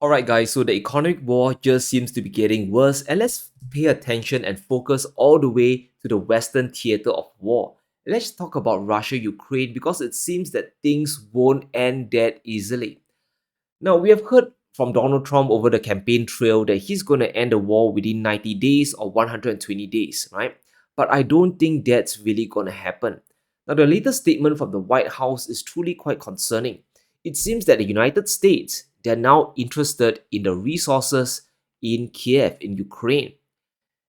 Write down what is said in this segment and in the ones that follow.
Alright, guys, so the economic war just seems to be getting worse, and let's pay attention and focus all the way to the Western theater of war. Let's talk about Russia Ukraine because it seems that things won't end that easily. Now, we have heard from Donald Trump over the campaign trail that he's going to end the war within 90 days or 120 days, right? But I don't think that's really going to happen. Now, the latest statement from the White House is truly quite concerning. It seems that the United States, they're now interested in the resources in Kiev, in Ukraine.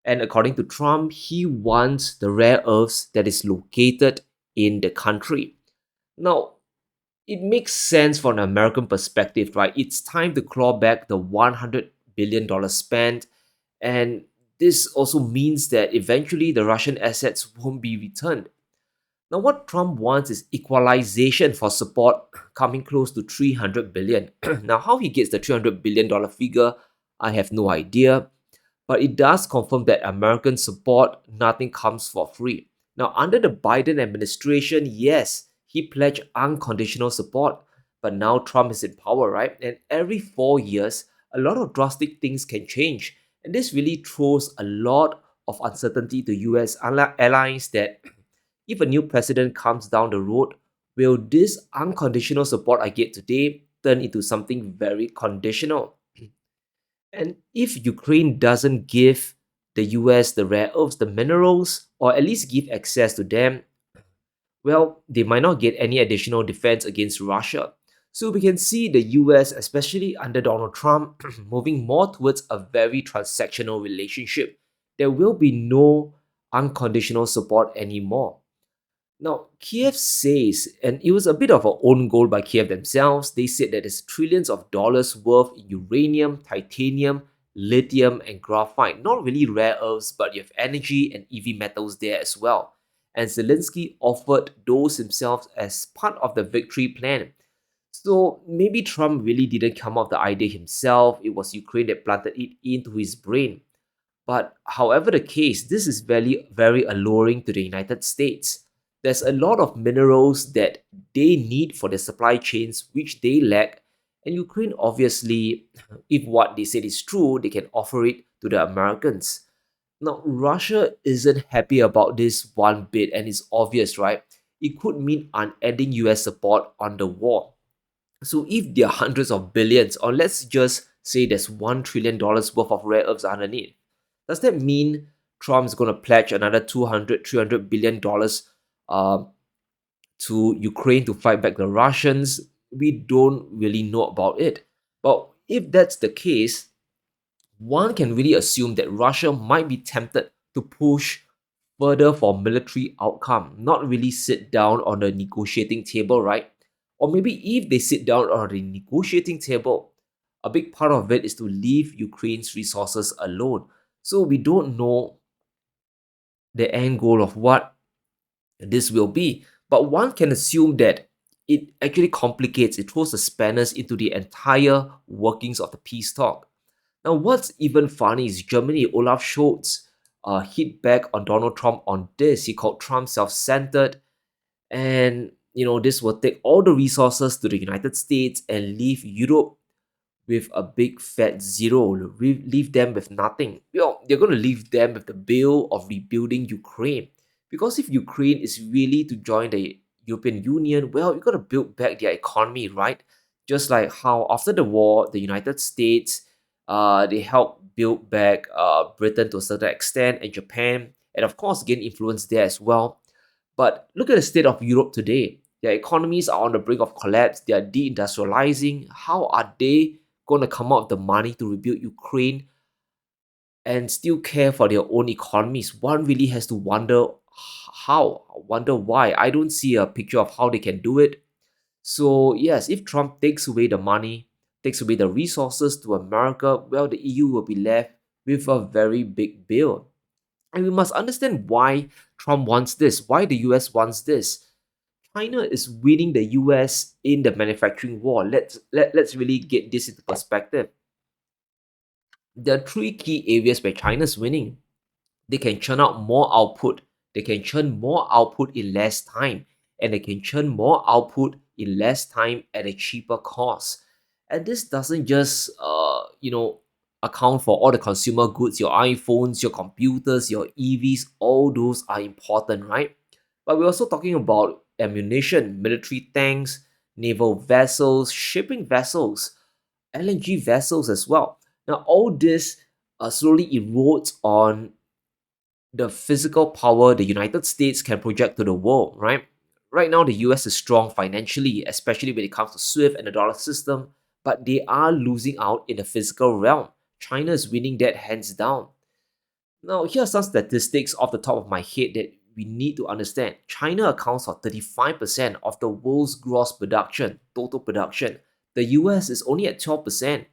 And according to Trump, he wants the rare earths that is located in the country. Now, it makes sense from an American perspective, right? It's time to claw back the $100 billion spent. And this also means that eventually the Russian assets won't be returned. Now, what Trump wants is equalization for support coming close to 300 billion. Now, how he gets the $300 billion figure, I have no idea. But it does confirm that American support, nothing comes for free. Now, under the Biden administration, yes, he pledged unconditional support, but now Trump is in power, right? And every 4 years, a lot of drastic things can change. And this really throws a lot of uncertainty to US allies that if a new president comes down the road, will this unconditional support I get today turn into something very conditional? And if Ukraine doesn't give the US the rare earths, the minerals, or at least give access to them, well, they might not get any additional defense against Russia. So we can see the US, especially under Donald Trump, moving more towards a very transactional relationship. There will be no unconditional support anymore. Now, Kiev says, and it was a bit of an own goal by Kiev themselves, they said that there's trillions of dollars worth in uranium, titanium, lithium, and graphite. Not really rare earths, but you have energy and EV metals there as well. And Zelensky offered those himself as part of the victory plan. So maybe Trump really didn't come up with the idea himself, it was Ukraine that planted it into his brain. But however the case, this is very, very alluring to the United States. There's a lot of minerals that they need for their supply chains, which they lack. And Ukraine, obviously, if what they said is true, they can offer it to the Americans. Now, Russia isn't happy about this one bit, and it's obvious, right? It could mean unending US support on the war. So if there are hundreds of billions, or let's just say there's $1 trillion worth of rare earths underneath, does that mean Trump's going to pledge another 200, $300 billion uh, to Ukraine to fight back the Russians? We don't really know about it. But if that's the case, one can really assume that Russia might be tempted to push further for military outcome, not really sit down on the negotiating table, right? Or maybe if they sit down on the negotiating table, a big part of it is to leave Ukraine's resources alone. So we don't know the end goal of what this will be. But one can assume that it actually complicates, it throws the spanners into the entire workings of the peace talk. Now, what's even funny is Germany, Olaf Scholz, hit back on Donald Trump on this. He called Trump self-centered, and this will take all the resources to the United States and leave Europe with a big fat zero, leave them with nothing. Well, they're going to leave them with the bill of rebuilding Ukraine. Because if Ukraine is really to join the European Union, well, you're going to build back their economy, right? Just like how after the war, the United States, they helped build back Britain to a certain extent, and Japan, and of course gain influence there as well. But look at the state of Europe today. Their economies are on the brink of collapse. They are deindustrializing. How are they going to come up with the money to rebuild Ukraine and still care for their own economies? One really has to wonder how, wonder why. I don't see a picture of how they can do it. So, yes, if Trump takes away the money, takes away the resources to America, well, the EU will be left with a very big bill. And we must understand why Trump wants this, why the US wants this. China is winning the US in the manufacturing war. Let's really get this into perspective. There are three key areas where China is winning. They can churn out more output. They can churn more output in less time. And they can churn more output in less time at a cheaper cost. And this doesn't just account for all the consumer goods, your iPhones, your computers, your EVs, all those are important, right? But we're also talking about ammunition, military tanks, naval vessels, shipping vessels, LNG vessels as well. Now, all this slowly erodes on the physical power the United States can project to the world, right? Right now, the US is strong financially, especially when it comes to SWIFT and the dollar system, but they are losing out in the physical realm. China is winning that hands down. Now, here are some statistics off the top of my head that we need to understand. China accounts for 35% of the world's gross production, total production. The US is only at 12%.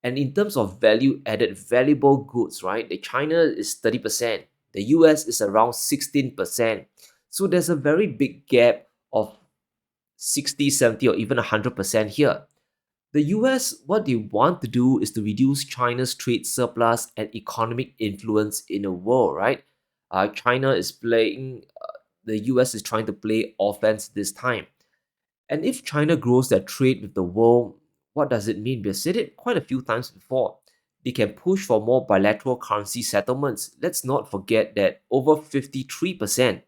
And in terms of value added valuable goods, right, the China is 30%, the US is around 16%. So there's a very big gap of 60, 70, or even 100% here. The US, what they want to do is to reduce China's trade surplus and economic influence in the world, right? China is playing, the US is trying to play offense this time. And if China grows their trade with the world, what does it mean? We've said it quite a few times before. They can push for more bilateral currency settlements. Let's not forget that over 53%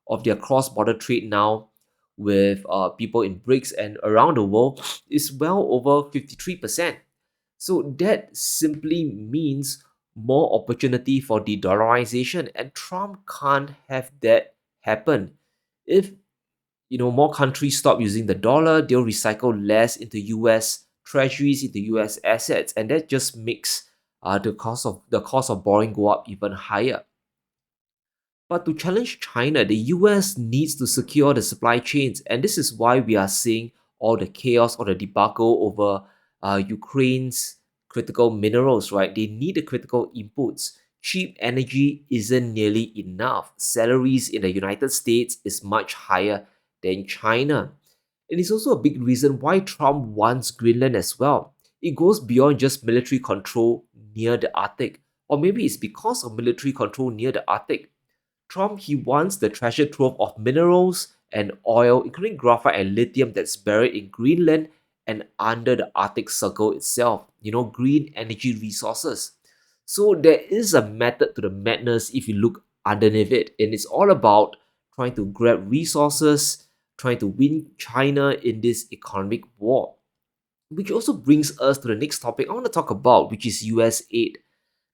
of their cross border trade now with people in BRICS and around the world is well over 53%. So that simply means more opportunity for de-dollarization, and Trump can't have that happen. If more countries stop using the dollar, they'll recycle less into US treasuries, into US assets, and that just makes the cost of borrowing go up even higher. But to challenge China, the US needs to secure the supply chains, and this is why we are seeing all the chaos or the debacle over Ukraine's critical minerals, right? They need the critical inputs. Cheap energy isn't nearly enough. Salaries in the United States is much higher than China. And it's also a big reason why Trump wants Greenland as well. It goes beyond just military control near the Arctic, or maybe it's because of military control near the Arctic. Trump, he wants the treasure trove of minerals and oil, including graphite and lithium, that's buried in Greenland and under the Arctic Circle itself. Green energy resources. So there is a method to the madness if you look underneath it, and it's all about trying to grab resources, trying to win China in this economic war. Which also brings us to the next topic I want to talk about, which is US aid.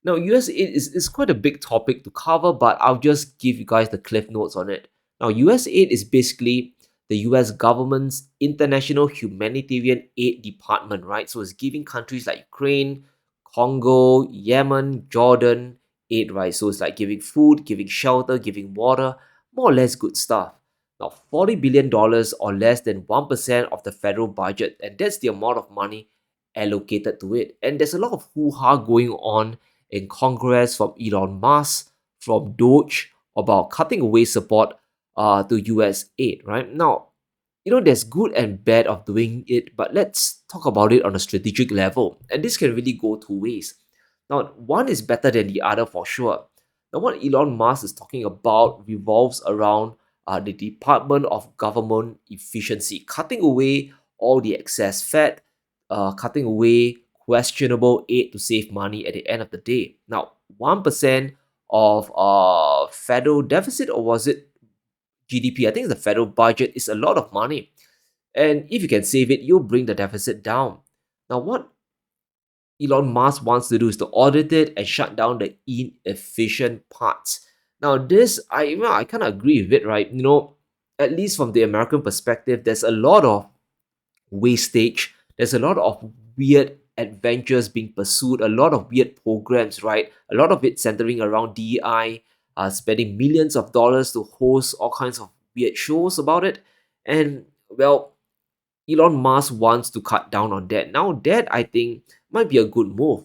Now, USAID is quite a big topic to cover, but I'll just give you guys the cliff notes on it. Now, USAID is basically the US government's international humanitarian aid department, right? So it's giving countries like Ukraine, Congo, Yemen, Jordan aid, right? So it's like giving food, giving shelter, giving water, more or less good stuff. Now, $40 billion or less than 1% of the federal budget, and that's the amount of money allocated to it. And there's a lot of hoo-ha going on in Congress from Elon Musk, from Doge, about cutting away support to US aid, right? Now, there's good and bad of doing it, but let's talk about it on a strategic level. And this can really go two ways. Now, one is better than the other for sure. Now, what Elon Musk is talking about revolves around the Department of Government Efficiency, cutting away all the excess fat, cutting away questionable aid to save money at the end of the day. Now, 1% of federal deficit, or was it GDP? I think the federal budget is a lot of money. And if you can save it, you'll bring the deficit down. Now, what Elon Musk wants to do is to audit it and shut down the inefficient parts. Now, this, I kind of agree with it, right? At least from the American perspective, there's a lot of wastage. There's a lot of weird adventures being pursued, a lot of weird programs, right? A lot of it centering around DEI, spending millions of dollars to host all kinds of weird shows about it. And, well, Elon Musk wants to cut down on that. Now, that I think might be a good move.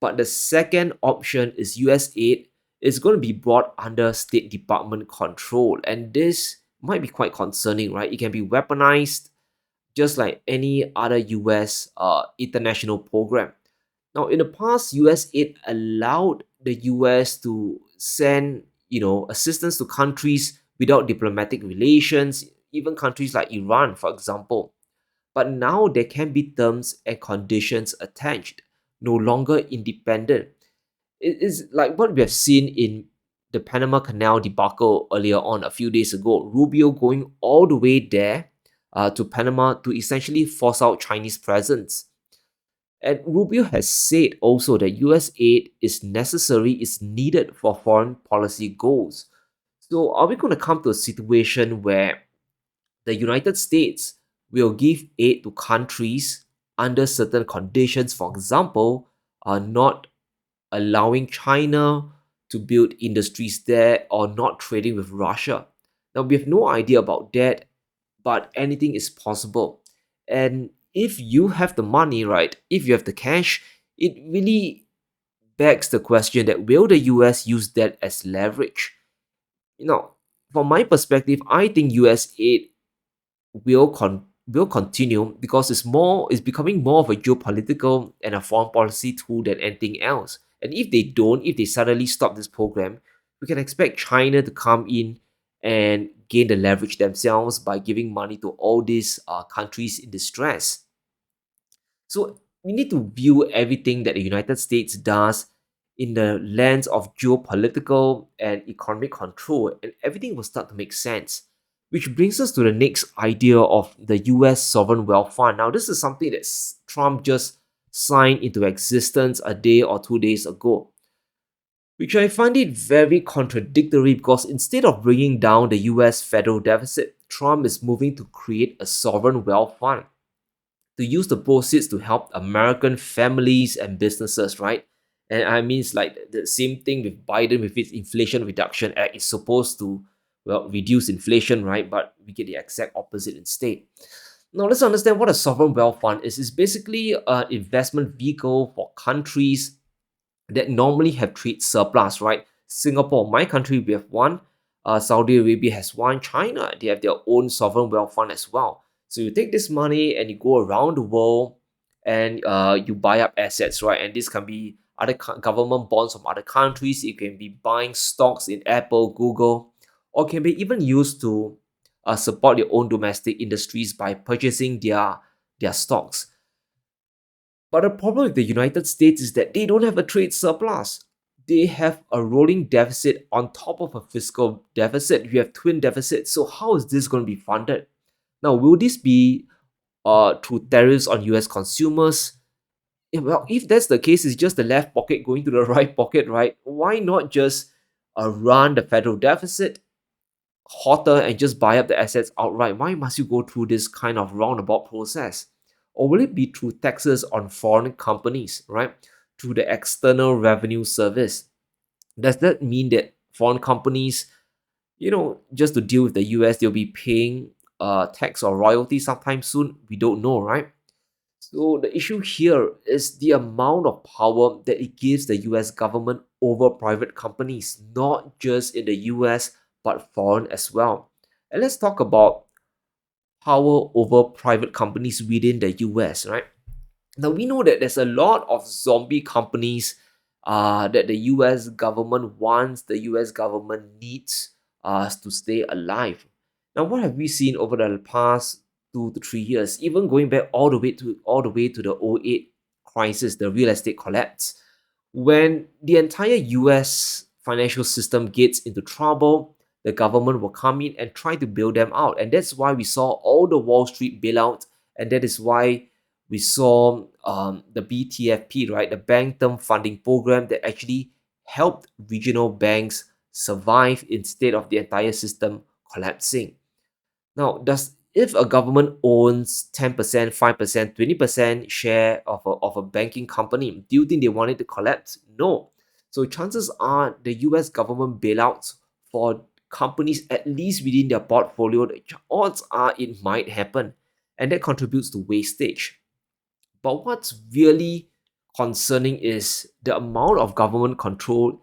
But the second option is US aid is going to be brought under State Department control. And this might be quite concerning, right? It can be weaponized just like any other US international program. Now, in the past, US aid allowed the US to send, assistance to countries without diplomatic relations, even countries like Iran, for example. But now there can be terms and conditions attached, no longer independent. It is like what we have seen in the Panama Canal debacle earlier on a few days ago. Rubio going all the way there to Panama to essentially force out Chinese presence. And Rubio has said also that US aid is necessary, is needed for foreign policy goals. So are we going to come to a situation where the United States will give aid to countries under certain conditions, for example, not allowing China to build industries there or not trading with Russia? Now, we have no idea about that, but anything is possible. And if you have the money, right, if you have the cash, it really begs the question that will the US use that as leverage? You know, from my perspective, I think US aid will continue because it's becoming more of a geopolitical and a foreign policy tool than anything else. And if they suddenly stop this program, we can expect China to come in and gain the leverage themselves by giving money to all these countries in distress. So we need to view everything that the United States does in the lens of geopolitical and economic control, and everything will start to make sense. Which brings us to the next idea of the US Sovereign Wealth Fund. Now, this is something that Trump just signed into existence a day or 2 days ago, which I find it very contradictory because instead of bringing down the US federal deficit, Trump is moving to create a sovereign wealth fund to use the proceeds to help American families and businesses, right? And I mean, it's like the same thing with Biden with his Inflation Reduction Act. It's supposed to, well, reduce inflation, right? But we get the exact opposite instead. Now, let's understand what a sovereign wealth fund is. It's basically an investment vehicle for countries that normally have trade surplus, right? Singapore, my country, we have one. Saudi Arabia has one. China, they have their own sovereign wealth fund as well. So you take this money and you go around the world and you buy up assets, right? And this can be other government bonds from other countries. It can be buying stocks in Apple, Google, or can be even used to support your own domestic industries by purchasing their stocks. But the problem with the United States is that they don't have a trade surplus. They have a rolling deficit on top of a fiscal deficit. You have twin deficits. So how is this going to be funded? Now, will this be through tariffs on US consumers? Well, if that's the case, it's just the left pocket going to the right pocket, right? Why not just run the federal deficit hotter and just buy up the assets outright? Why must you go through this kind of roundabout process? Or will it be through taxes on foreign companies, right? Through the External Revenue Service? Does that mean that foreign companies, just to deal with the US, they'll be paying tax or royalty sometime soon? We don't know, right? So the issue here is the amount of power that it gives the US government over private companies, not just in the US, but foreign as well. And let's talk about power over private companies within the US, right? Now we know that there's a lot of zombie companies that the US government wants, the US government needs to stay alive. Now, what have we seen over the past 2 to 3 years, even going back all the way to the '08 crisis, the real estate collapse, when the entire US financial system gets into trouble, the government will come in and try to bail them out. And that's why we saw all the Wall Street bailout, and that is why we saw the BTFP, right, the Bank Term Funding Program that actually helped regional banks survive instead of the entire system collapsing. Now, does if a government owns 10%, 5%, 20% share of a banking company, do you think they want it to collapse? No. So chances are the US government bailouts for companies at least within their portfolio, the odds are it might happen. And that contributes to wastage. But what's really concerning is the amount of government control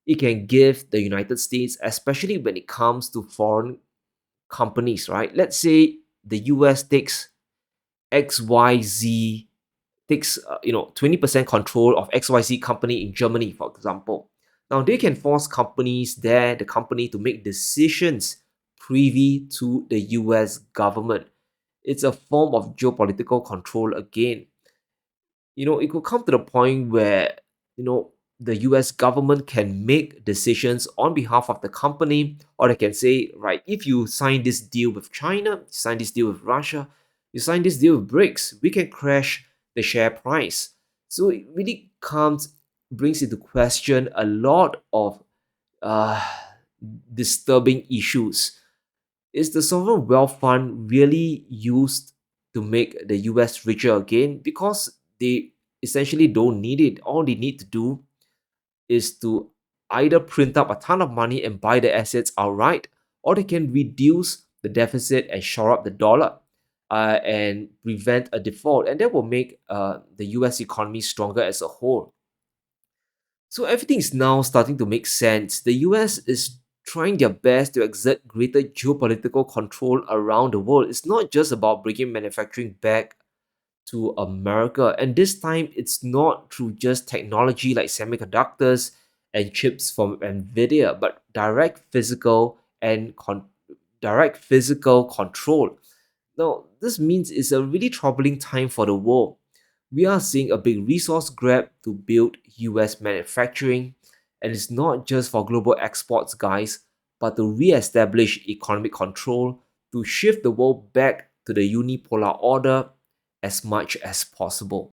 it can give the United States, especially when it comes to foreign companies, right? Let's say the US takes XYZ, takes 20% control of XYZ company in Germany, for example. Now they can force companies there, the company, to make decisions privy to the US government. It's a form of geopolitical control again. It could come to the point where, the US government can make decisions on behalf of the company, or they can say, right, if you sign this deal with China, you sign this deal with Russia, you sign this deal with BRICS, we can crash the share price. So it really brings into question a lot of uh, disturbing issues. Is the sovereign wealth fund really used to make the US richer again? Because they essentially don't need it. All they need to do is to either print up a ton of money and buy the assets outright, or they can reduce the deficit and shore up the dollar and prevent a default. And that will make the US economy stronger as a whole. So everything is now starting to make sense. The US is trying their best to exert greater geopolitical control around the world. It's not just about bringing manufacturing back to America. And this time, it's not through just technology like semiconductors and chips from Nvidia, but direct physical control. Now, this means it's a really troubling time for the world. We are seeing a big resource grab to build US manufacturing, and it's not just for global exports, guys, but to re-establish economic control, to shift the world back to the unipolar order as much as possible.